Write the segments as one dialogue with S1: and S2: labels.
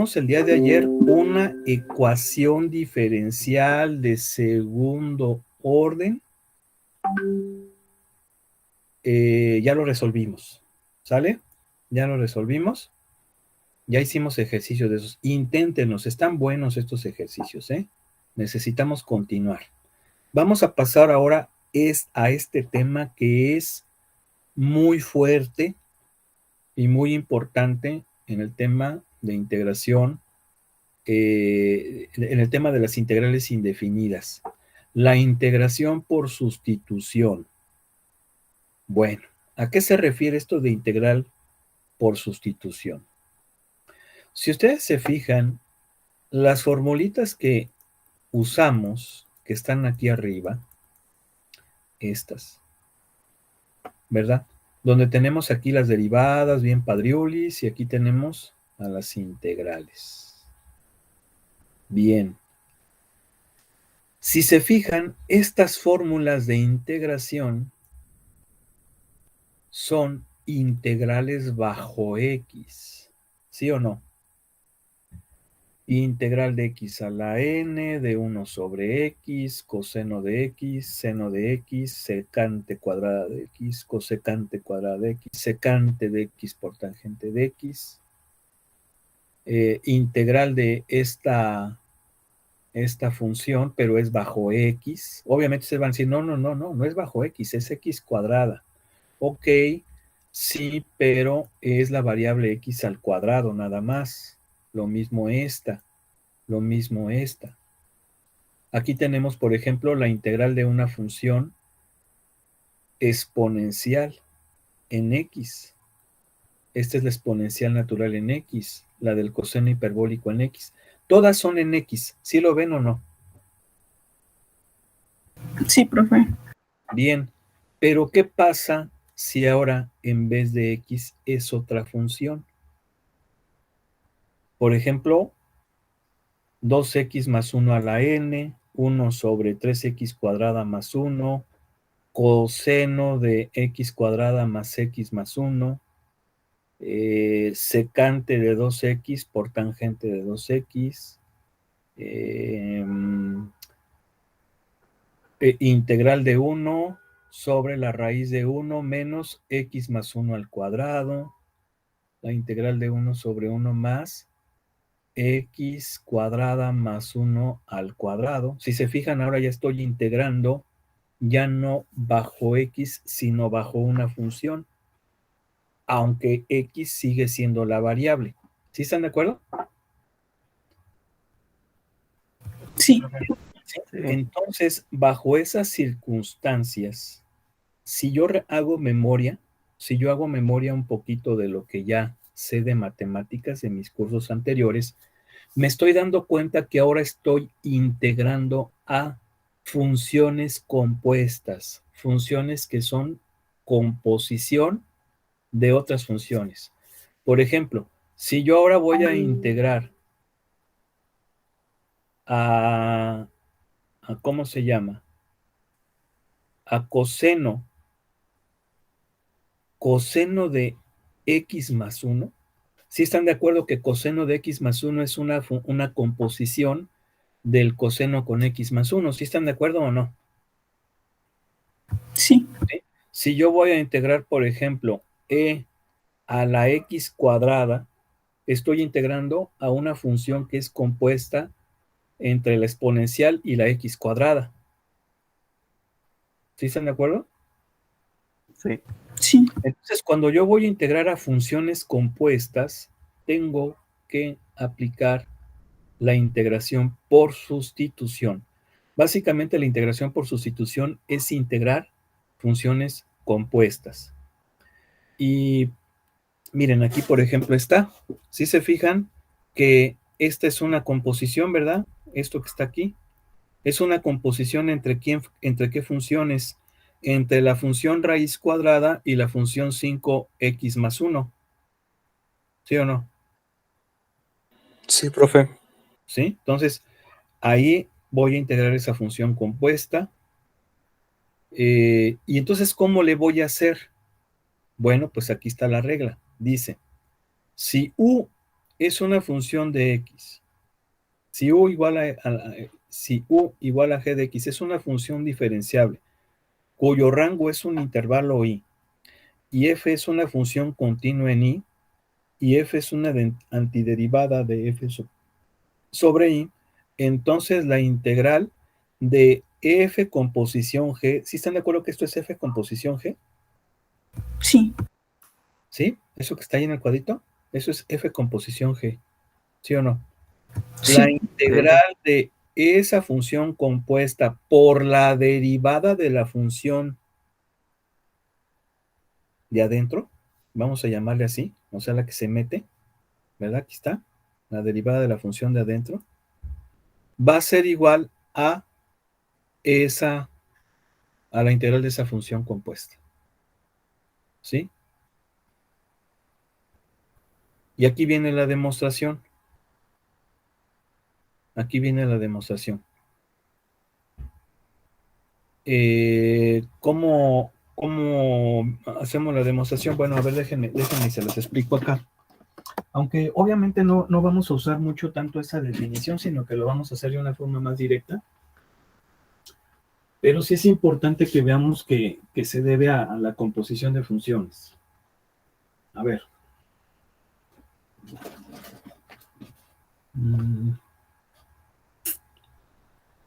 S1: el día de ayer una ecuación diferencial de segundo orden. Ya lo resolvimos, ¿sale? Ya lo resolvimos. Ya hicimos ejercicios de esos. Inténtenos, están buenos estos ejercicios, ¿eh? Necesitamos continuar. Vamos a pasar ahora a este tema que es muy fuerte y muy importante en el tema de integración, en el tema de las integrales indefinidas. La integración por sustitución. Bueno, ¿a qué se refiere esto de integral por sustitución? Si ustedes se fijan, las formulitas que usamos, que están aquí arriba, estas, ¿verdad? Donde tenemos aquí las derivadas, bien padriulis, y aquí tenemos a las integrales. Bien. Si se fijan, estas fórmulas de integración son integrales bajo X, ¿sí o no? Integral de X a la N, de 1 sobre X, coseno de X, seno de X, secante cuadrada de X, cosecante cuadrada de X, secante de X por tangente de X, integral de esta función, pero es bajo X. Obviamente ustedes van a decir, no es bajo X, es X cuadrada. Ok, sí, pero es la variable X al cuadrado nada más. Lo mismo esta. Aquí tenemos, por ejemplo, la integral de una función exponencial en X. Esta es la exponencial natural en X, la del coseno hiperbólico en X. Todas son en X, ¿sí lo ven o no?
S2: Sí, profe.
S1: Bien, pero ¿qué pasa si ahora en vez de X es otra función? Por ejemplo, 2X más 1 a la N, 1 sobre 3X cuadrada más 1, coseno de X cuadrada más X más 1, secante de 2X por tangente de 2X, integral de 1 sobre la raíz de 1 menos X más 1 al cuadrado, la integral de 1 sobre 1 más X cuadrada más 1 al cuadrado. Si se fijan, ahora ya estoy integrando ya no bajo X, sino bajo una función, aunque X sigue siendo la variable. ¿Sí están de acuerdo?
S2: Sí.
S1: Entonces, bajo esas circunstancias, si yo hago memoria un poquito de lo que ya sé de matemáticas de mis cursos anteriores, me estoy dando cuenta que ahora estoy integrando a funciones compuestas, funciones que son composición de otras funciones. Por ejemplo, si yo ahora voy a integrar a ¿cómo se llama? A coseno de X más 1. ¿Sí están de acuerdo que coseno de X más 1 es una composición del coseno con X más 1? ¿Sí están de acuerdo o no?
S2: Sí.
S1: ¿Sí? Si yo voy a integrar, por ejemplo, e a la X cuadrada, estoy integrando a una función que es compuesta entre la exponencial y la X cuadrada. ¿Sí están de acuerdo?
S2: Sí. Sí.
S1: Entonces, cuando yo voy a integrar a funciones compuestas, tengo que aplicar la integración por sustitución. Básicamente, la integración por sustitución es integrar funciones compuestas. Y miren, aquí, por ejemplo, está. Si se fijan que esta es una composición, ¿verdad? Esto que está aquí es una composición entre qué funciones, entre la función raíz cuadrada y la función 5x más 1. ¿Sí o no?
S3: Sí, profe.
S1: ¿Sí? Entonces, ahí voy a integrar esa función compuesta. Y entonces, ¿cómo le voy a hacer? Bueno, pues aquí está la regla. Dice, si U es una función de x. Si u igual si u igual a g de x es una función diferenciable, cuyo rango es un intervalo i, y f es una función continua en i, y f es una antiderivada de f sobre i, entonces la integral de f con posición g, ¿sí están de acuerdo que esto es f con posición g?
S2: Sí,
S1: ¿Sí? ¿Eso que está ahí en el cuadrito? Eso es f con posición g, ¿sí o no? La
S2: sí,
S1: integral de esa función compuesta por la derivada de la función de adentro, vamos a llamarle así, o sea, la que se mete, ¿verdad? Aquí está, la derivada de la función de adentro, va a ser igual a la integral de esa función compuesta. ¿Sí? Y aquí viene la demostración. Aquí viene la demostración. ¿Cómo hacemos la demostración? Bueno, a ver, déjenme y se los explico acá. Aunque obviamente no vamos a usar mucho tanto esa definición, sino que lo vamos a hacer de una forma más directa. Pero sí es importante que veamos que se debe a la composición de funciones. A ver.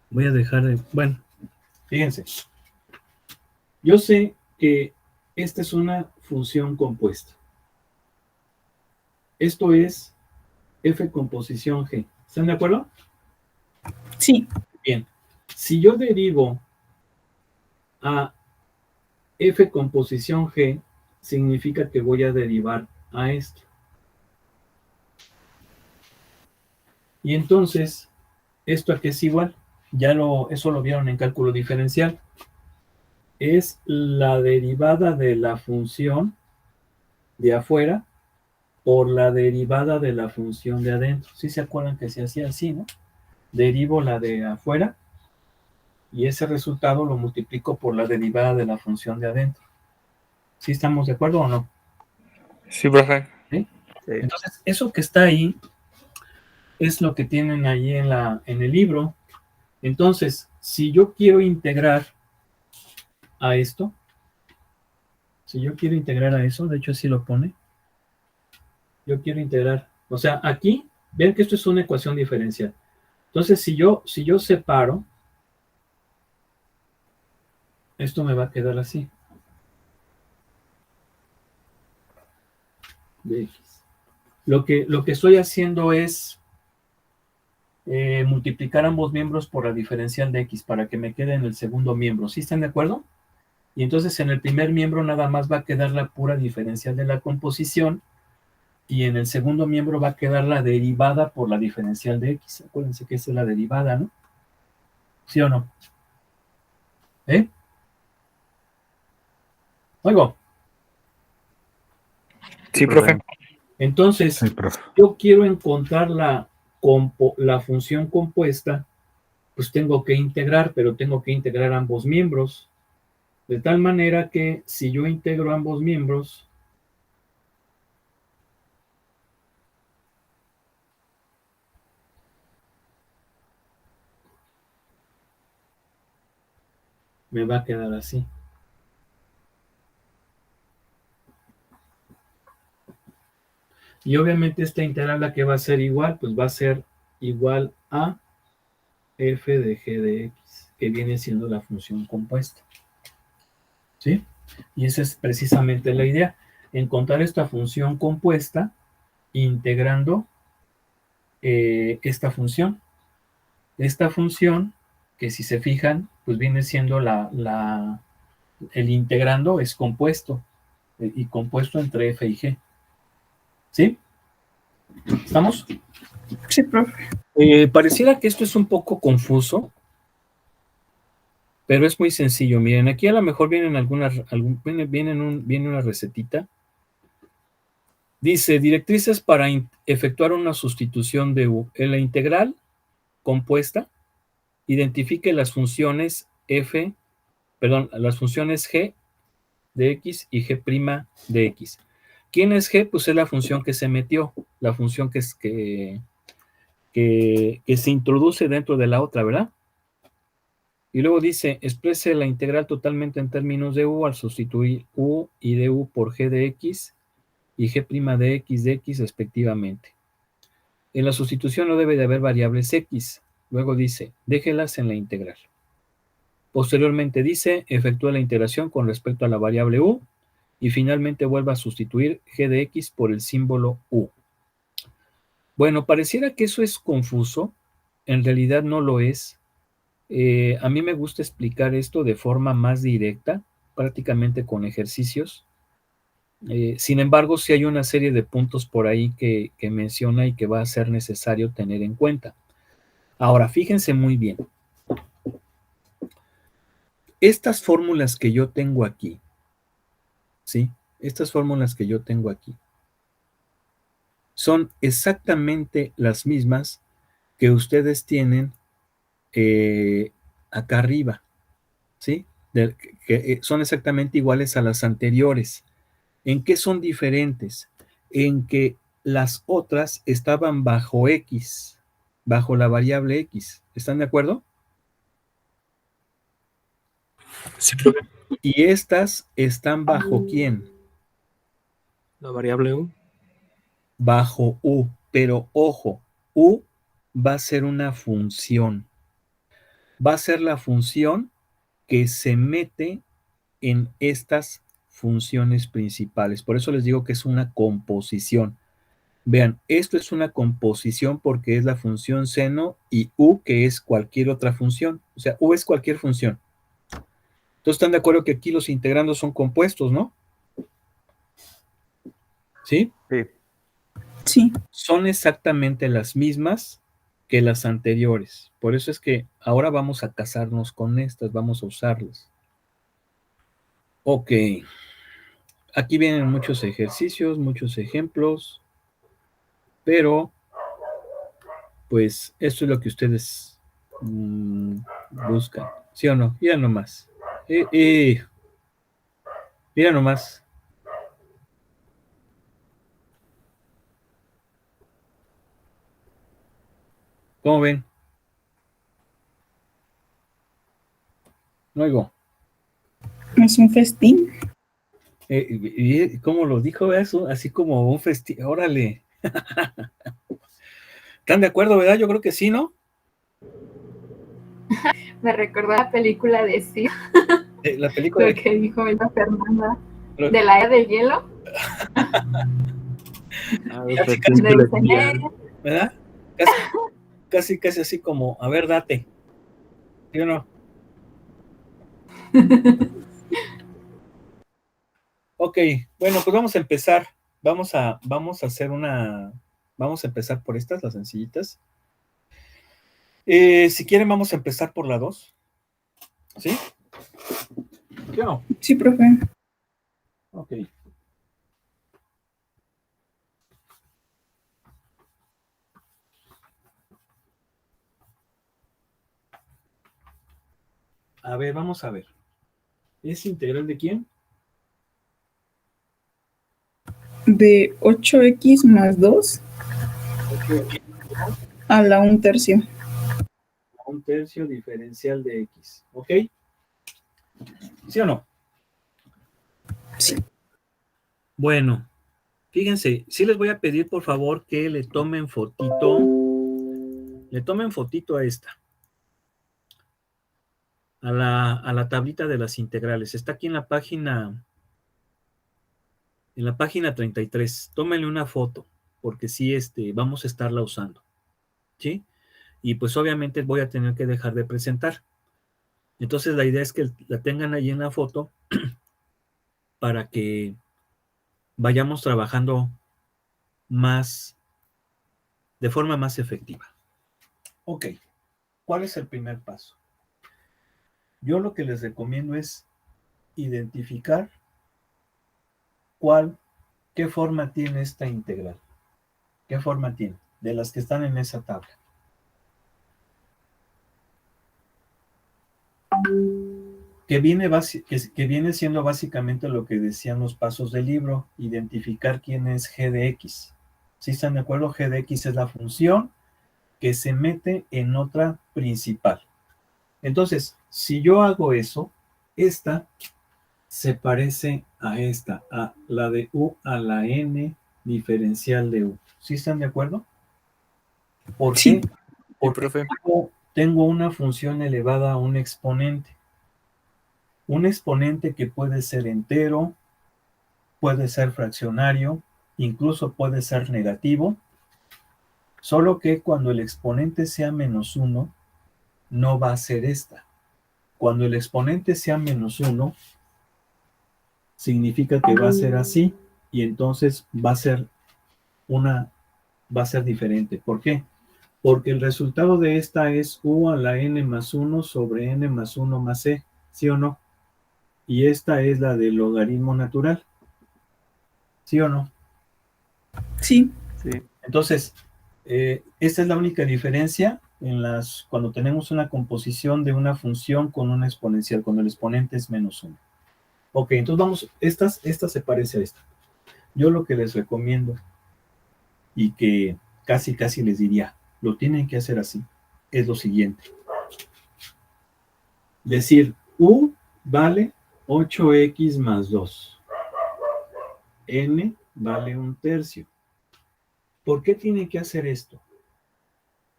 S1: Voy a dejar de... Bueno, fíjense. Yo sé que esta es una función compuesta. Esto es f con posición g. ¿Están de acuerdo?
S2: sí,
S1: Bien. Si yo derivo a f con posición g, significa que voy a derivar a esto. Y entonces, ¿esto a qué es igual? Eso lo vieron en cálculo diferencial. Es la derivada de la función de afuera por la derivada de la función de adentro. ¿Sí se acuerdan que se hacía así, no? Derivo la de afuera y ese resultado lo multiplico por la derivada de la función de adentro. ¿Sí estamos de acuerdo o no?
S3: Sí, profe.
S1: ¿Sí? Entonces, eso que está ahí es lo que tienen ahí en el libro. Entonces, si yo quiero integrar a esto, si yo quiero integrar a eso, de hecho así lo pone, yo quiero integrar, o sea, aquí, ven que esto es una ecuación diferencial. Entonces, si yo separo, esto me va a quedar así. De X. Lo que estoy haciendo es multiplicar ambos miembros por la diferencial de X para que me quede en el segundo miembro. ¿Sí están de acuerdo? Y entonces en el primer miembro nada más va a quedar la pura diferencial de la composición y en el segundo miembro va a quedar la derivada por la diferencial de X. Acuérdense que esa es la derivada, ¿no? ¿Sí o no? ¿Eh? Oigo.
S3: Sí, profe.
S1: Entonces,
S4: Sí, profe.
S1: yo quiero encontrar la función compuesta, pues tengo que integrar, pero tengo que integrar ambos miembros. De tal manera que si yo integro ambos miembros, me va a quedar así. Y obviamente esta integral la que va a ser igual, pues va a ser igual a f de g de x, que viene siendo la función compuesta. ¿Sí? Y esa es precisamente la idea, encontrar esta función compuesta integrando esta función. Esta función, que si se fijan, pues viene siendo el integrando es compuesto, y compuesto entre f y g. ¿Sí? ¿Estamos?
S2: sí, profe.
S1: Pareciera que esto es un poco confuso, pero es muy sencillo. Miren, aquí a lo mejor viene una recetita. Dice, directrices para efectuar una sustitución de u. En la integral compuesta, identifique las funciones las funciones g de x y g' de x. ¿Quién es G? Pues es la función que se metió, la función que se introduce dentro de la otra, ¿verdad? Y luego dice, exprese la integral totalmente en términos de U al sustituir U y de U por G de X y G' de X respectivamente. En la sustitución no debe de haber variables X. Luego dice, déjelas en la integral. Posteriormente dice, efectúa la integración con respecto a la variable U y finalmente vuelva a sustituir G de X por el símbolo U. Bueno, pareciera que eso es confuso. En realidad no lo es. A mí me gusta explicar esto de forma más directa, prácticamente con ejercicios. Sin embargo, sí hay una serie de puntos por ahí que menciona y que va a ser necesario tener en cuenta. Ahora, fíjense muy bien. Estas fórmulas que yo tengo aquí, ¿sí? Estas fórmulas que yo tengo aquí son exactamente las mismas que ustedes tienen acá arriba, ¿sí? Que son exactamente iguales a las anteriores. ¿En qué son diferentes? En que las otras estaban bajo X, bajo la variable X. ¿Están de acuerdo?
S3: Sí, profe.
S1: Y estas están bajo ¿quién?
S3: La variable U.
S1: Bajo U. Pero ojo, U va a ser una función. Va a ser la función que se mete en estas funciones principales. Por eso les digo que es una composición. Vean, esto es una composición porque es la función seno y U que es cualquier otra función. O sea, U es cualquier función. Entonces, ¿están de acuerdo que aquí los integrandos son compuestos, no? ¿Sí?
S3: Sí.
S2: Sí.
S1: Son exactamente las mismas que las anteriores. Por eso es que ahora vamos a casarnos con estas, vamos a usarlas. Ok. Aquí vienen muchos ejercicios, muchos ejemplos, pero pues esto es lo que ustedes buscan, ¿sí o no? Mira nomás. Mira nomás. ¿Cómo ven? No oigo.
S2: Es un festín.
S1: ¿Y cómo lo dijo eso? Así como un festival. Órale. ¿Están de acuerdo, verdad? Yo creo que sí, ¿no?
S4: Me recordó la película de sí,
S1: La película
S4: lo
S1: de...
S4: que dijo esta Fernanda,
S1: Lo-
S4: de la era del hielo,
S1: Casi, casi,
S4: donde dice,
S1: ¿verdad? Casi, casi, casi así como, a ver, date. ¿Sí o no? Ok, bueno, pues vamos a empezar. Vamos a hacer vamos a empezar por estas, las sencillitas. Si quieren, vamos a empezar por la 2. ¿Sí? ¿Sí o no?
S2: Sí, profe.
S1: Ok. A ver, vamos a ver. ¿Es integral de quién?
S2: De 8x más 2
S1: 8x
S2: a la 1/3.
S1: a 1/3 diferencial de x. ¿Ok? ¿Sí o no?
S2: Sí.
S1: Bueno, fíjense, sí les voy a pedir por favor que le tomen fotito a esta, a la tablita de las integrales. Está aquí en la página 33. Tómenle una foto, porque sí, vamos a estarla usando, ¿sí? Y pues obviamente voy a tener que dejar de presentar. Entonces la idea es que la tengan ahí en la foto para que vayamos trabajando más, de forma más efectiva. Ok, ¿cuál es el primer paso? Yo lo que les recomiendo es identificar qué forma tiene esta integral. ¿Qué forma tiene? De las que están en esa tabla. que viene siendo básicamente lo que decían los pasos del libro, identificar quién es g de x. ¿Sí están de acuerdo? G de x es la función que se mete en otra principal. Entonces, si yo hago eso, esta se parece a esta, a la de u a la n diferencial de u. ¿Sí están de acuerdo? ¿Por
S2: Sí.
S1: qué?
S3: Sí,
S1: Porque
S3: profe.
S1: tengo una función elevada a un exponente. Un exponente que puede ser entero, puede ser fraccionario, incluso puede ser negativo, solo que cuando el exponente sea menos 1, no va a ser esta. Cuando el exponente sea menos 1, significa que va a ser así, y entonces va a ser diferente. ¿Por qué? Porque el resultado de esta es u a la n más 1 sobre n más 1 más e, ¿sí o no? Y esta es la del logaritmo natural, ¿sí o no?
S2: Sí.
S3: Sí.
S1: Entonces, esta es la única diferencia cuando tenemos una composición de una función con una exponencial, cuando el exponente es menos 1. Ok, entonces vamos, esta se parece a esta. Yo lo que les recomiendo y que casi les diría, lo tienen que hacer así, es lo siguiente. Decir, u vale 8x más 2. N vale 1/3. ¿Por qué tienen que hacer esto?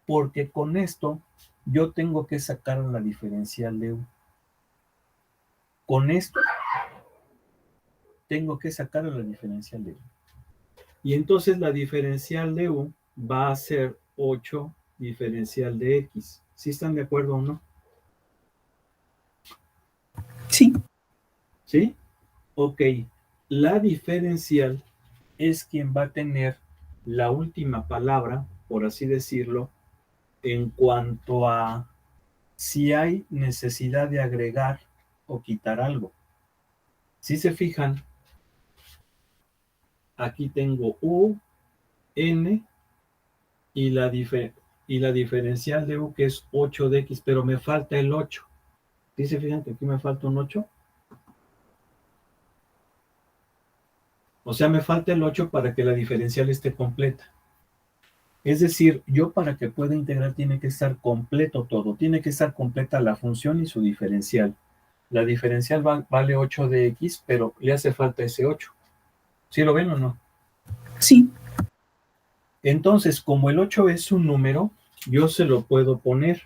S1: Porque con esto yo tengo que sacar la diferencial de u. Con esto tengo que sacar la diferencial de u. Y entonces la diferencial de u va a ser 8 diferencial de x. ¿Sí están de acuerdo o no?
S2: Sí.
S1: ¿Sí? Ok. La diferencial es quien va a tener la última palabra, por así decirlo, en cuanto a si hay necesidad de agregar o quitar algo. Si se fijan, aquí tengo u, n y la diferencial de u que es 8 de x, pero me falta el 8. ¿Sí se fijan que aquí me falta un 8? O sea, me falta el 8 para que la diferencial esté completa. Es decir, yo para que pueda integrar tiene que estar completo todo. Tiene que estar completa la función y su diferencial. La diferencial vale 8 de x, pero le hace falta ese 8. ¿Sí lo ven o no?
S2: Sí.
S1: Entonces, como el 8 es un número, yo se lo puedo poner.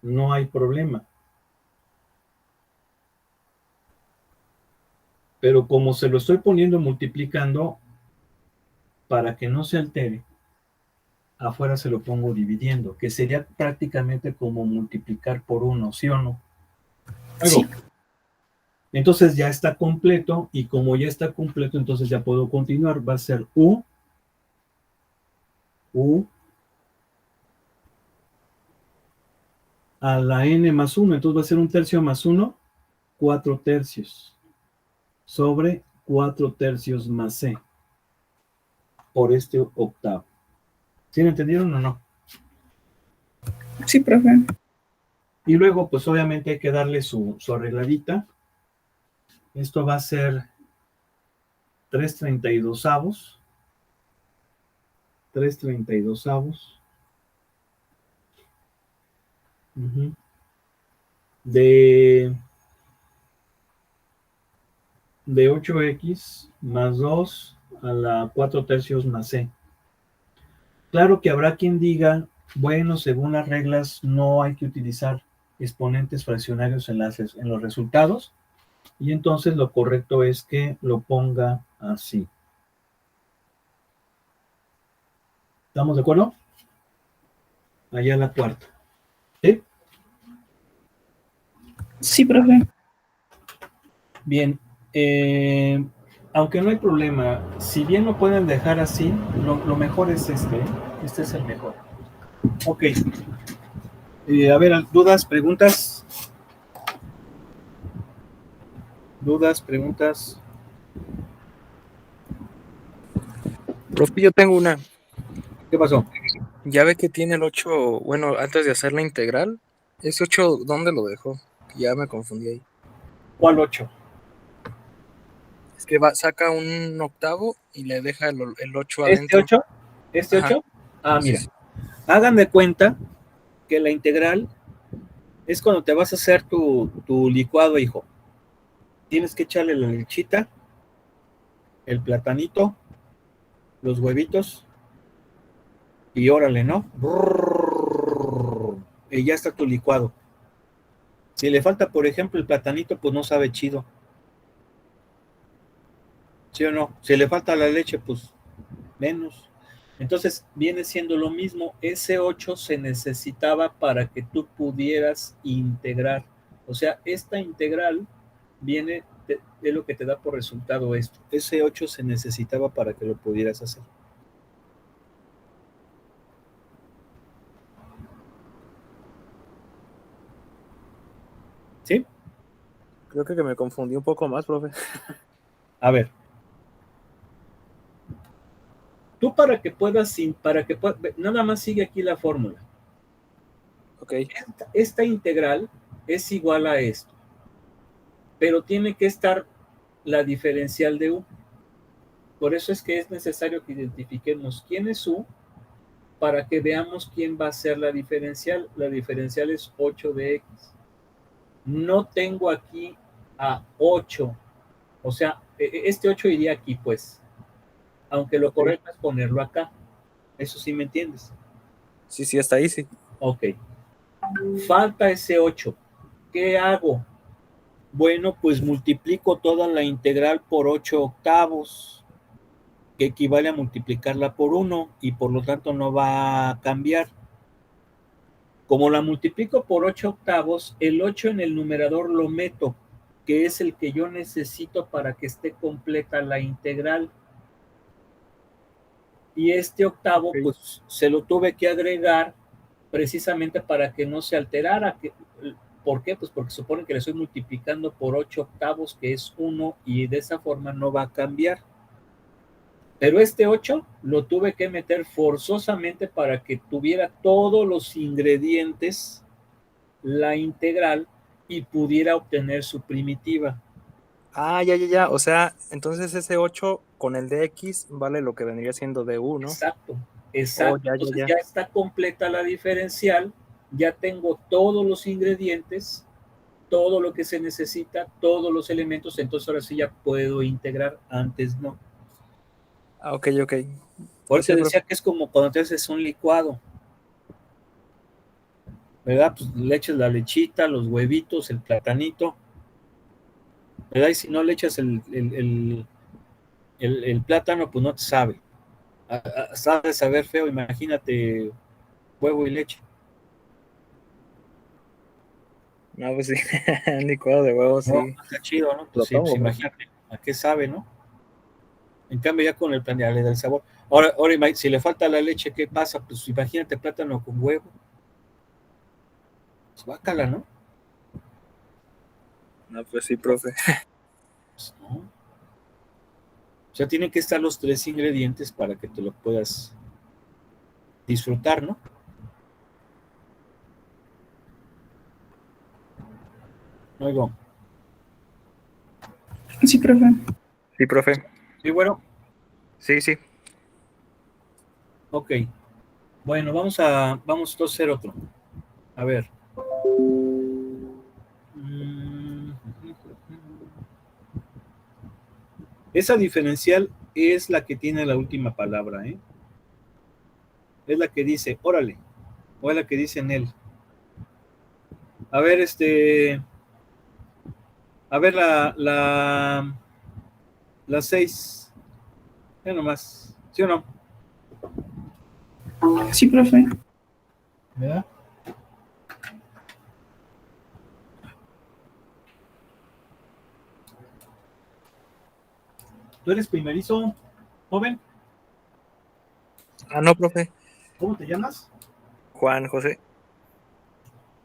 S1: No hay problema. Pero como se lo estoy poniendo multiplicando, para que no se altere, afuera se lo pongo dividiendo, que sería prácticamente como multiplicar por 1, ¿sí o no?
S2: Sí.
S1: Entonces ya está completo, y como ya está completo, entonces ya puedo continuar. Va a ser u a la n más 1. Entonces va a ser 1/3 más 1, 4/3, sobre 4/3 más c, por este octavo. ¿Sí me entendieron o no?
S2: Sí, profe.
S1: Y luego, pues obviamente hay que darle su arregladita. Esto va a ser 3/32. 3/32. De 8x más 2 a la 4/3 más c. Claro que habrá quien diga, bueno, según las reglas no hay que utilizar exponentes fraccionarios en los resultados, y entonces lo correcto es que lo ponga así. ¿Estamos de acuerdo? Allá la cuarta. ¿Sí?
S2: Sí, profe.
S1: Bien. Aunque no hay problema, si bien lo pueden dejar así, lo mejor es este. Este es el mejor. Ok. A ver, ¿dudas, preguntas? ¿Dudas, preguntas?
S3: Profe, yo tengo una.
S1: ¿Qué pasó?
S3: Ya ve que tiene el 8, bueno, antes de hacer la integral, ese 8, ¿dónde lo dejó? Ya me confundí ahí.
S1: ¿Cuál 8?
S3: Es que saca un octavo y le deja el 8
S1: ¿Este
S3: adentro.
S1: 8? ¿Este
S3: Ajá.
S1: 8? Ah,
S3: Sí,
S1: mira.
S3: sí.
S1: Hagan de cuenta que la integral es cuando te vas a hacer tu licuado, hijo. Tienes que echarle la lechita, el platanito, los huevitos y órale, ¿no? Y ya está tu licuado. Si le falta, por ejemplo, el platanito, pues no sabe chido. ¿Sí o no? Si le falta la leche, pues menos. Entonces viene siendo lo mismo. Ese 8 se necesitaba para que tú pudieras integrar. O sea, esta integral viene de lo que te da por resultado esto. Ese 8 se necesitaba para que lo pudieras hacer. ¿Sí?
S3: Creo que me confundí un poco más, profe.
S1: A ver. Tú nada más sigue aquí la fórmula.
S3: Ok.
S1: Esta integral es igual a esto, pero tiene que estar la diferencial de u. Por eso es que es necesario que identifiquemos quién es u para que veamos quién va a ser la diferencial. La diferencial es 8 de x. No tengo aquí a 8, o sea, este 8 iría aquí, pues, aunque lo correcto es ponerlo acá. Eso sí me entiendes.
S3: Sí, sí, hasta ahí sí.
S1: Ok. Falta ese 8. ¿Qué hago? Bueno, pues multiplico toda la integral por 8 octavos, que equivale a multiplicarla por 1 y por lo tanto no va a cambiar. Como la multiplico por 8 octavos, el 8 en el numerador lo meto, que es el que yo necesito para que esté completa la integral. Y este octavo, pues se lo tuve que agregar precisamente para que no se alterara. ¿Por qué? Pues porque supone que le estoy multiplicando por 8 octavos, que es 1, y de esa forma no va a cambiar. Pero este 8 lo tuve que meter forzosamente para que tuviera todos los ingredientes, la integral, y pudiera obtener su primitiva.
S3: Ah, ya. O sea, entonces ese 8 con el de X vale lo que vendría siendo de U, ¿no?
S1: Exacto,
S3: Oh,
S1: exacto. Entonces
S3: ya.
S1: ya está completa la diferencial, ya tengo todos los ingredientes, todo lo que se necesita, todos los elementos, entonces ahora sí ya puedo integrar, antes no.
S3: Ah, ok.
S1: Por
S3: Sí,
S1: eso
S3: sí, profe.
S1: decía que es como cuando te haces un licuado, ¿verdad? Pues le echas la lechita, los huevitos, el platanito, ¿verdad? Y si no le echas el plátano, pues no te sabe. Sabe saber feo, imagínate huevo y leche.
S3: No, pues sí. Un licuado de huevos,
S1: No,
S3: sí.
S1: está chido, ¿no?
S3: Lo
S1: Pues sí, pues
S3: tomo, profe.
S1: imagínate a qué sabe, ¿no? En cambio, ya con el plan ya le da el sabor. Ahora, si le falta la leche, ¿qué pasa? Pues imagínate plátano con huevo. Pues bácala, ¿no?
S3: No, pues sí, profe.
S1: Pues no. O sea, tienen que estar los tres ingredientes para que te lo puedas disfrutar, ¿no? Luego,
S2: Sí, profe.
S3: Sí, profe.
S1: sí, bueno,
S3: Sí.
S1: ok. Bueno, vamos a hacer otro. A ver. Esa diferencial es la que tiene la última palabra, ¿eh? Es la que dice, órale, o es la que dice en él. A ver, a ver la 6. Ya nomás, ¿sí o no?
S2: Sí, profe.
S1: ¿Verdad? ¿Tú eres primerizo, joven?
S3: Ah, no, profe.
S1: ¿Cómo te llamas?
S3: Juan José.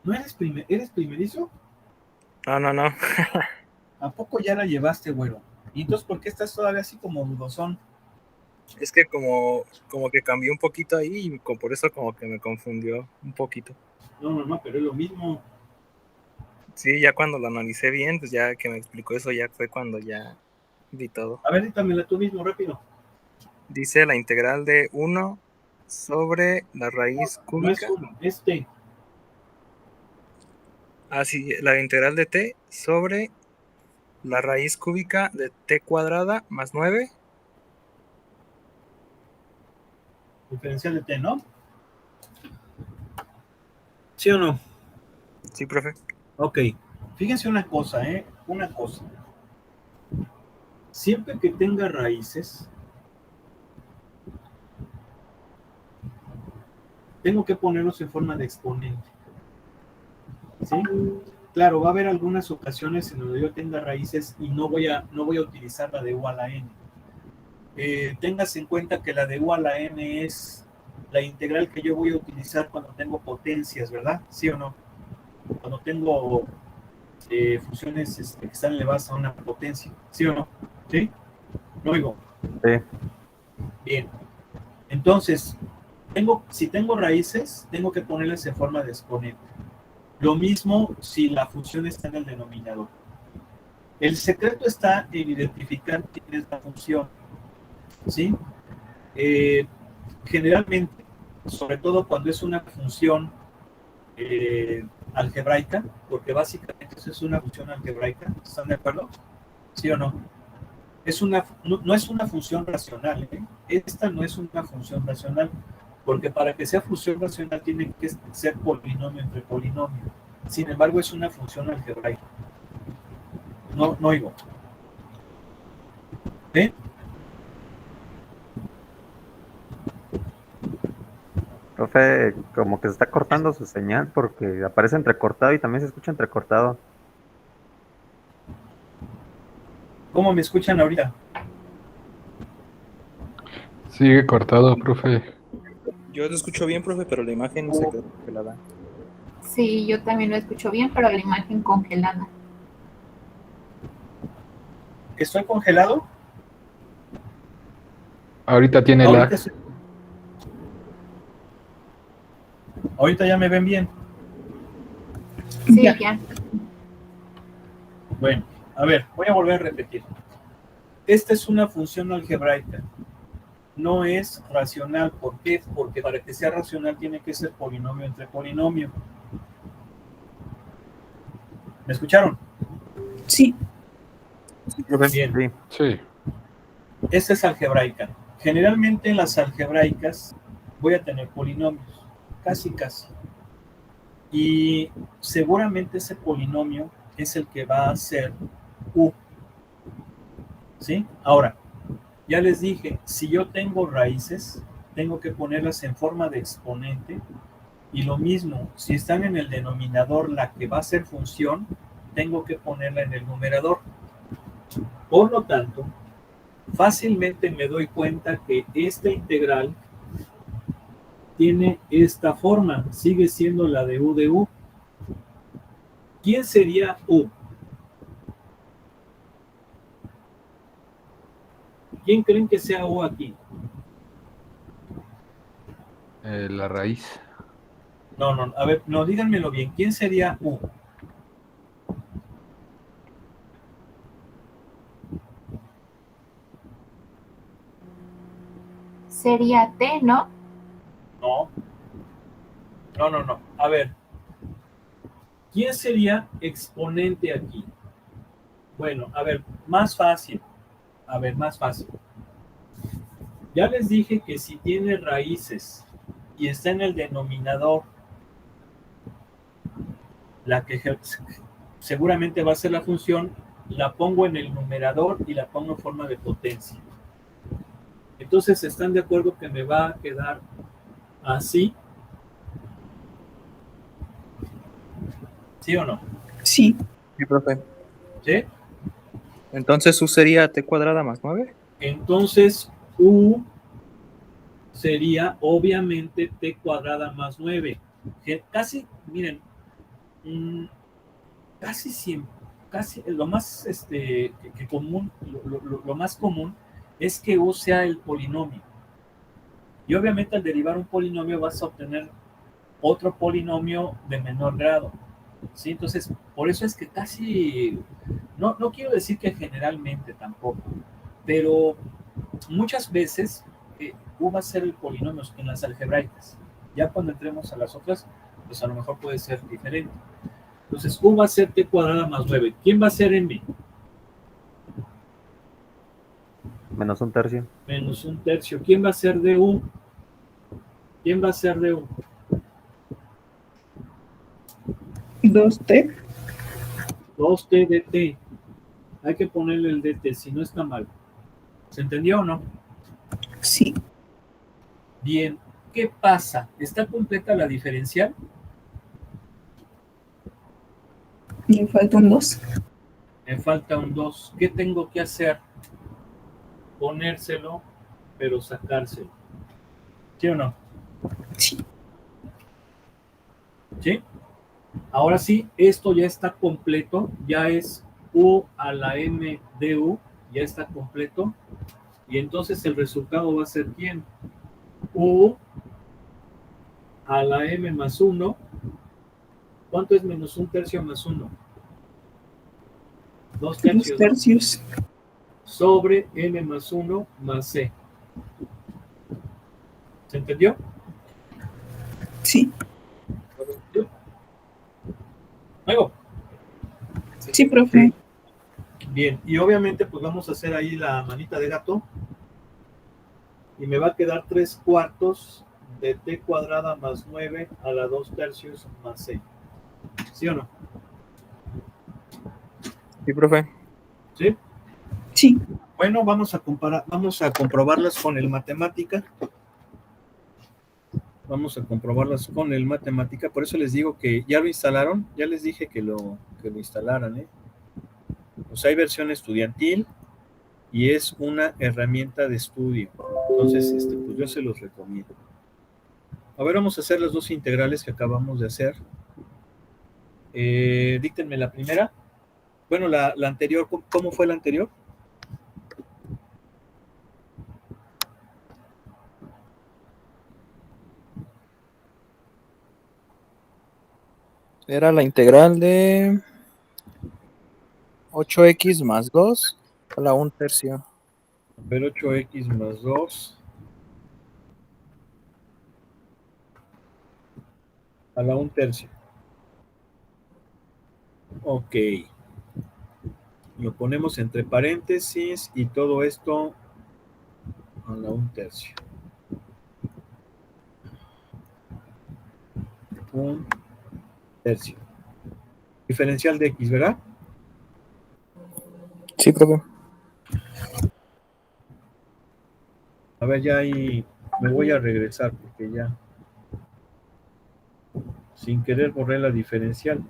S1: ¿No eres primerizo?
S3: No.
S1: ¿A poco ya la llevaste, güero? ¿Y entonces por qué estás todavía así como dudosón?
S3: Es que como que cambió un poquito ahí y por eso como que me confundió un poquito.
S1: No, pero es lo mismo.
S3: Sí, ya cuando lo analicé bien, pues ya que me explicó eso, ya fue cuando ya vi todo.
S1: A ver, dítamela tú mismo, rápido.
S3: Dice la integral de 1 sobre la raíz
S1: No es
S3: cúbica.
S1: uno, es t.
S3: Ah, sí, la integral de t sobre la raíz cúbica de t cuadrada más 9.
S1: Diferencial de t, ¿no? ¿Sí o no?
S3: Sí, profe.
S1: Ok. Fíjense una cosa, ¿eh? Una cosa. Siempre que tenga raíces, tengo que ponerlos en forma de exponente. ¿Sí? Claro, va a haber algunas ocasiones en donde yo tenga raíces y no voy a utilizar la de u a la n. Tengas en cuenta que la de u a la n es la integral que yo voy a utilizar cuando tengo potencias, ¿verdad? ¿Sí o no? Cuando tengo funciones que están elevadas a una potencia, ¿sí o no? ¿Sí? No oigo.
S5: Sí.
S1: Bien. Entonces, si tengo raíces, tengo que ponerlas en forma de exponente. Lo mismo si la función está en el denominador. El secreto está en identificar quién es la función, ¿sí? Generalmente, sobre todo cuando es una función algebraica, porque básicamente eso es una función algebraica, ¿están de acuerdo? ¿Sí o no? No es una función racional, ¿eh? Esta no es una función racional, porque para que sea función racional tiene que ser polinomio entre polinomio. Sin embargo, es una función algebraica. No oigo. ¿Eh?
S5: Profe, como que se está cortando su señal porque aparece entrecortado y también se escucha entrecortado.
S1: ¿Cómo me escuchan ahorita?
S6: Sigue cortado, profe.
S3: Yo te escucho bien, profe, pero la imagen se quedó congelada.
S4: Sí, yo también lo escucho bien, pero la imagen congelada.
S1: ¿Estoy congelado?
S6: Ahorita tiene
S1: Ahorita,
S6: lag.
S1: ahorita ya me ven bien.
S4: Sí,
S2: Ya.
S4: ya.
S1: Bueno, a ver, voy a volver a repetir. Esta es una función algebraica. No es racional. ¿Por qué? Porque para que sea racional tiene que ser polinomio entre polinomio. ¿Me escucharon?
S2: Sí.
S1: Bien.
S5: Sí.
S6: Sí.
S1: Esta es algebraica. Generalmente en las algebraicas voy a tener polinomios. Casi. Y seguramente ese polinomio es el que va a ser u. ¿Sí? Ahora, ya les dije, si yo tengo raíces, tengo que ponerlas en forma de exponente. Y lo mismo, si están en el denominador la que va a ser función, tengo que ponerla en el numerador. Por lo tanto, fácilmente me doy cuenta que esta integral tiene esta forma, sigue siendo la de u de u. ¿Quién sería u? ¿Quién creen que sea u aquí?
S6: La raíz.
S1: No, a ver, no, díganmelo bien. ¿Quién sería u?
S4: Sería T, ¿no?
S1: No. A ver, ¿quién sería exponente aquí? Bueno, a ver, más fácil. Ya les dije que si tiene raíces y está en el denominador, la que seguramente va a ser la función, la pongo en el numerador y la pongo en forma de potencia. Entonces, ¿están de acuerdo que me va a quedar así? ¿Sí o no?
S2: Sí.
S3: Sí, profe.
S1: ¿Sí?
S3: Entonces u sería t cuadrada más 9.
S1: Entonces, u sería obviamente t cuadrada más 9. Casi, miren, casi siempre, casi lo más que común, lo más común es que u sea el polinomio. Y obviamente al derivar un polinomio vas a obtener otro polinomio de menor grado. ¿sí? Entonces, por eso es que casi, no quiero decir que generalmente tampoco, pero muchas veces U va a ser el polinomio en las algebraicas. Ya cuando entremos a las otras, pues a lo mejor puede ser diferente. Entonces, U va a ser t cuadrada más 9. ¿Quién va a ser M?
S5: Menos un tercio.
S1: Menos un tercio. ¿Quién va a ser DU? ¿Quién va a ser DU?
S2: 2T.
S1: 2T dt. Hay que ponerle el dt, si no está mal. ¿Se entendió o no?
S2: Sí.
S1: Bien. ¿Qué pasa? ¿Está completa la diferencial?
S2: Me falta un 2.
S1: Me falta un 2. ¿Qué tengo que hacer? Ponérselo, pero sacárselo. ¿Sí o no?
S2: Sí.
S1: ¿Sí? Ahora sí, esto ya está completo. Ya es U a la M de U. Ya está completo. Y entonces el resultado va a ser ¿quién? U a la M más 1. ¿Cuánto es menos un tercio más 1? 2
S2: 2
S1: tercios, ¿no?
S2: tercios.
S1: Sobre M más 1 más C. ¿Se entendió?
S2: Sí.
S1: Luego.
S2: Sí, profe.
S1: Bien, y obviamente pues vamos a hacer ahí la manita de gato. Y me va a quedar 3 cuartos de t cuadrada más 9 a la 2 tercios más 6. ¿Sí o no?
S3: Sí, profe.
S1: ¿Sí?
S2: Sí.
S1: Bueno, vamos a comprobarlas con el matemática. Vamos a comprobarlas con el matemática. Por eso les digo que ya lo instalaron. Ya les dije que lo instalaran, ¿eh? Pues hay versión estudiantil y es una herramienta de estudio. Entonces, pues yo se los recomiendo. A ver, vamos a hacer las dos integrales que acabamos de hacer. Díctenme la primera. Bueno, la anterior, ¿cómo fue la anterior?
S3: Era la integral de 8x más 2 a la 1 tercio.
S1: A ver, 8x más 2 a la 1 tercio. Ok. Lo ponemos entre paréntesis y todo esto a la 1 tercio. 1 tercio. Diferencial de x, ¿verdad?
S3: Sí, profe.
S1: A ver, ya ahí me voy a regresar porque ya sin querer borré la diferencial.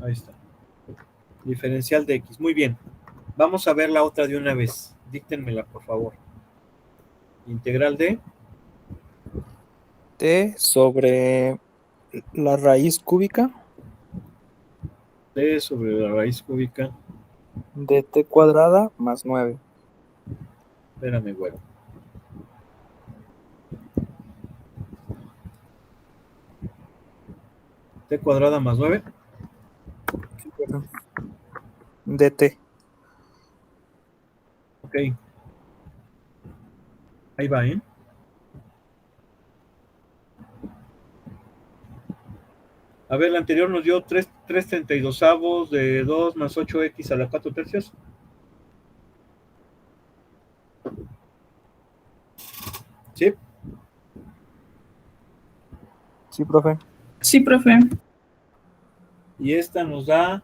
S1: Ahí está. Diferencial de x. Muy bien. Vamos a ver la otra de una vez. Díctenmela, por favor. Integral de
S3: T sobre la raíz cúbica
S1: t sobre la raíz cúbica.
S3: de t cuadrada más 9.
S1: Espérame, güero. T cuadrada más 9.
S3: De t.
S1: Ok. Ahí va, ¿eh? A ver, la anterior nos dio 3/32 de 2 más 8x a la 4 tercios. ¿Sí?
S3: Sí, profe.
S2: Sí, profe.
S1: Y esta nos da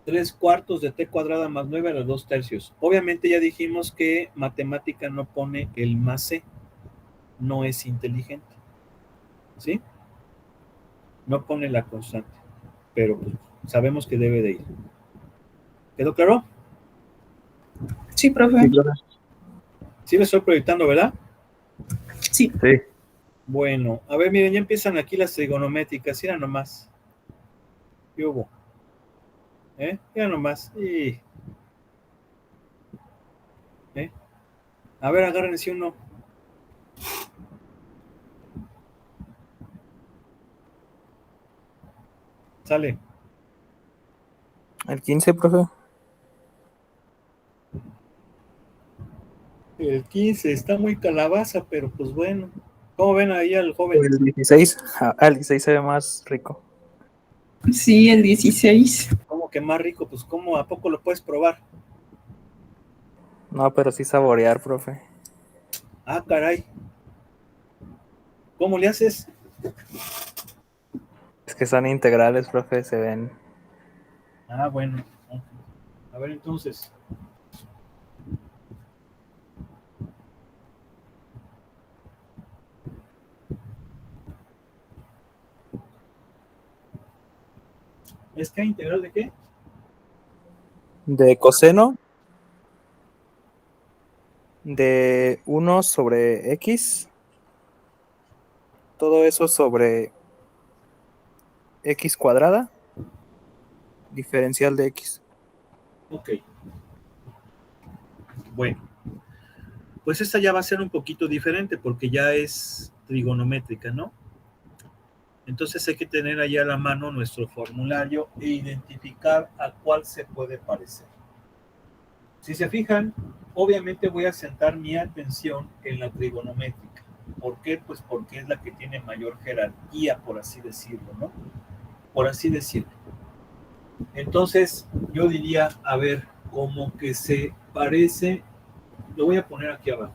S1: 3 cuartos de t cuadrada más 9 a la 2 tercios. Obviamente ya dijimos que matemática no pone el más c. No es inteligente. ¿Sí? No pone la constante. Pero pues, sabemos que debe de ir. ¿Quedó claro?
S2: Sí, profe.
S3: Sí, profe.
S1: Sí me estoy proyectando, ¿verdad?
S2: Sí.
S5: Sí.
S1: Bueno, a ver, miren, ya empiezan aquí las trigonométricas. Mira nomás. ¿Qué hubo? Mira nomás. A ver, agárrense uno. Sale.
S3: El 15, profe.
S1: El 15 está muy calabaza, pero pues bueno. ¿Cómo ven ahí al joven?
S3: El 16. El 16 se ve más rico.
S2: Sí, el 16.
S1: ¿Cómo que más rico? Pues ¿cómo? ¿A poco lo puedes probar?
S3: No, pero sí saborear, profe.
S1: Ah, caray. ¿Cómo le haces?
S3: Es que son integrales, profe, se ven.
S1: Ah, bueno. Ok. A ver, entonces. ¿Es que integral de qué?
S3: De coseno de 1 sobre x. Todo eso sobre x cuadrada. Diferencial de x.
S1: Ok. Bueno. Pues esta ya va a ser un poquito diferente porque ya es trigonométrica, ¿no? Entonces hay que tener allá a la mano nuestro formulario e identificar a cuál se puede parecer. Si se fijan, obviamente voy a centrar mi atención en la trigonométrica. ¿Por qué? Pues porque es la que tiene mayor jerarquía, por así decirlo, ¿no? Por así decirlo. Entonces, yo diría, a ver, como que se parece, lo voy a poner aquí abajo,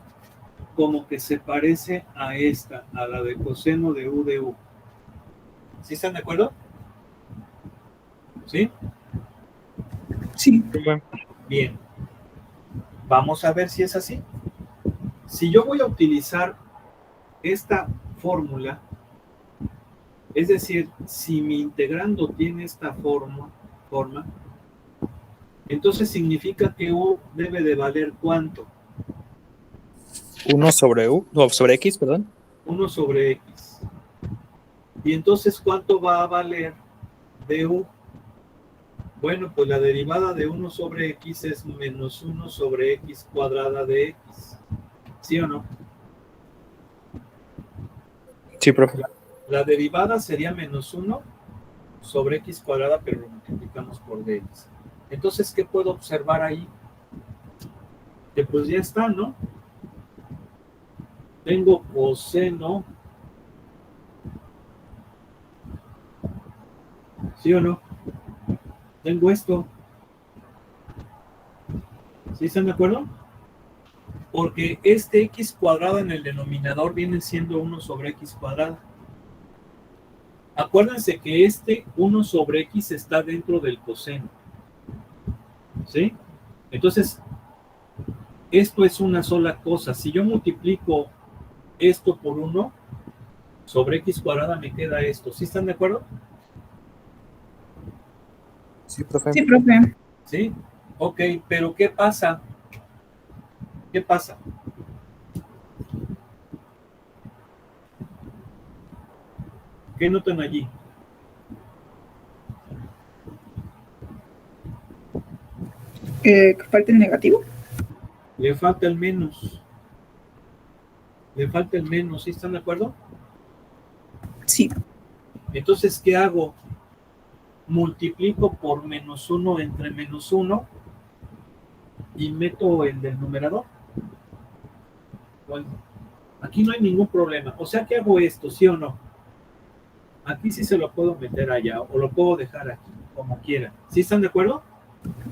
S1: como que se parece a esta, a la de coseno de U de U. ¿Sí están de acuerdo? ¿Sí?
S2: Sí.
S1: Bien. Vamos a ver si es así. Si yo voy a utilizar esta fórmula, es decir, si mi integrando tiene esta forma, entonces significa que U debe de valer ¿cuánto?
S3: 1 sobre u, no, sobre x, perdón.
S1: 1 sobre X. Y entonces, ¿cuánto va a valer du? Bueno, pues la derivada de 1 sobre X es menos 1 sobre X cuadrada de X. ¿Sí o no?
S3: Sí, profe.
S1: La derivada sería menos 1 sobre X cuadrada, pero lo multiplicamos por dx. Entonces, ¿qué puedo observar ahí? Que pues ya está, ¿no? Tengo coseno. ¿Sí o no? Tengo esto. ¿Sí están de acuerdo? Porque este x cuadrado en el denominador viene siendo 1 sobre x cuadrada. Acuérdense que este 1 sobre x está dentro del coseno. ¿Sí? Entonces, esto es una sola cosa. Si yo multiplico esto por 1 sobre x cuadrada me queda esto. ¿Sí están de acuerdo?
S3: Sí, profe.
S2: Sí, profe.
S1: ¿Sí? Ok, pero ¿qué pasa? ¿Qué pasa? ¿Qué notan allí?
S2: Que falta el negativo.
S1: Le falta el menos. Le falta el menos. ¿Sí están de acuerdo?
S2: Sí.
S1: Entonces, ¿qué hago? Multiplico por menos 1 entre menos 1 y meto el del numerador. Bueno, aquí no hay ningún problema. O sea que hago esto, ¿sí o no? Aquí sí se lo puedo meter allá o lo puedo dejar aquí, como quiera. ¿Sí están de acuerdo?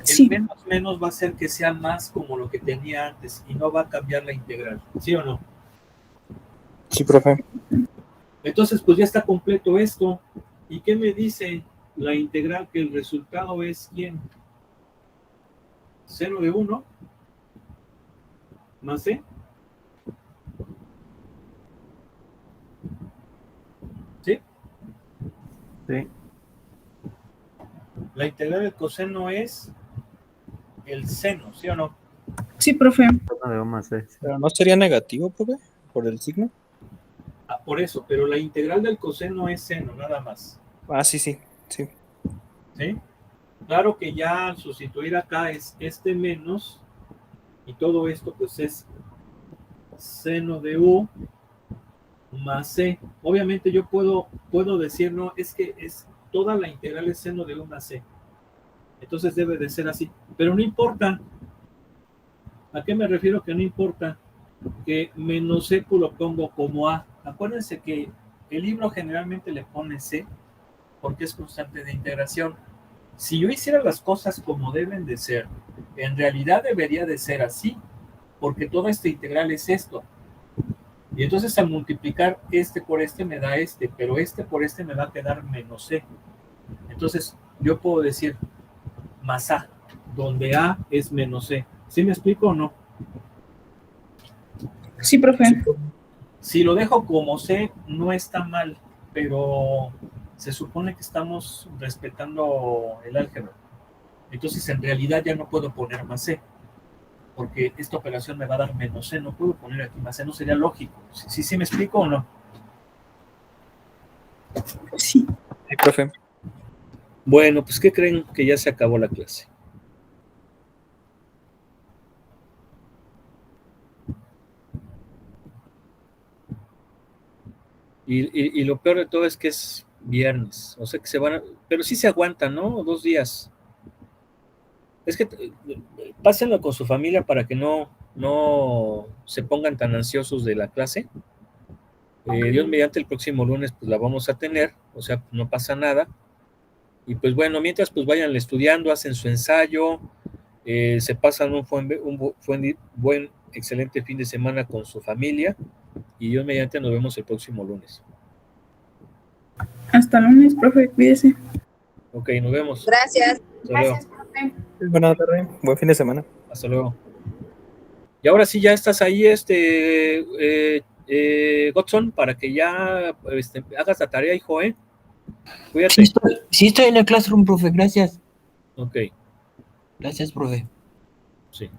S2: Sí.
S1: El menos menos va a hacer que sea más como lo que tenía antes y no va a cambiar la integral. ¿Sí o no?
S3: Sí, profe.
S1: Entonces, pues ya está completo esto. ¿Y qué me dice la integral? Que el resultado es ¿quién? Seno de 1 más c. ¿Sí?
S5: Sí,
S1: La integral del coseno es el seno, ¿sí o no?
S2: Sí, profe.
S5: seno de U más C. Sí.
S3: Pero no sería negativo, profe, por el signo.
S1: Ah, por eso, pero la integral del coseno es seno, nada más.
S3: Ah, sí, sí. Sí.
S1: ¿Sí? Claro que ya al sustituir acá es este menos y todo esto pues es seno de U más C. Obviamente yo puedo decir, no, es que es toda la integral es seno de 1 a c. Entonces debe de ser así. Pero no importa. ¿A qué me refiero que no importa? Que menos c pues lo pongo como a. Acuérdense que el libro generalmente le pone c porque es constante de integración. Si yo hiciera las cosas como deben de ser, en realidad debería de ser así, porque toda esta integral es esto. Y entonces al multiplicar este por este me da este, pero este por este me va a quedar menos c. Entonces yo puedo decir más a, donde a es menos c. ¿Sí me explico o no?
S2: Sí, profe.
S1: Si lo dejo como c, no está mal, pero se supone que estamos respetando el álgebra. Entonces en realidad ya no puedo poner más c, porque esta operación me va a dar menos c, no puedo poner aquí más c, no sería lógico. ¿Sí me explico o no?
S2: Sí.
S3: Sí, profe.
S1: Bueno, pues ¿qué creen? Que ya se acabó la clase. Y lo peor de todo es que es viernes, o sea que se van a, pero sí se aguantan, ¿no? 2 días. Es que pásenlo con su familia para que no se pongan tan ansiosos de la clase. Dios mediante el próximo lunes pues la vamos a tener, o sea, no pasa nada. Y pues bueno, mientras pues vayan estudiando, hacen su ensayo, se pasan un buen, excelente fin de semana con su familia y Dios mediante nos vemos el próximo lunes.
S2: Hasta lunes, profe, cuídese.
S1: Ok, nos vemos.
S7: Gracias.
S1: Hasta luego.
S4: Gracias, profe.
S3: Buenas tardes. Buen fin de semana.
S1: Hasta luego. Y ahora sí ya estás ahí, Godson, para que ya hagas la tarea, hijo, Cuídate.
S8: Sí estoy en el classroom, profe, gracias.
S1: Ok,
S8: Gracias, profe.
S1: sí.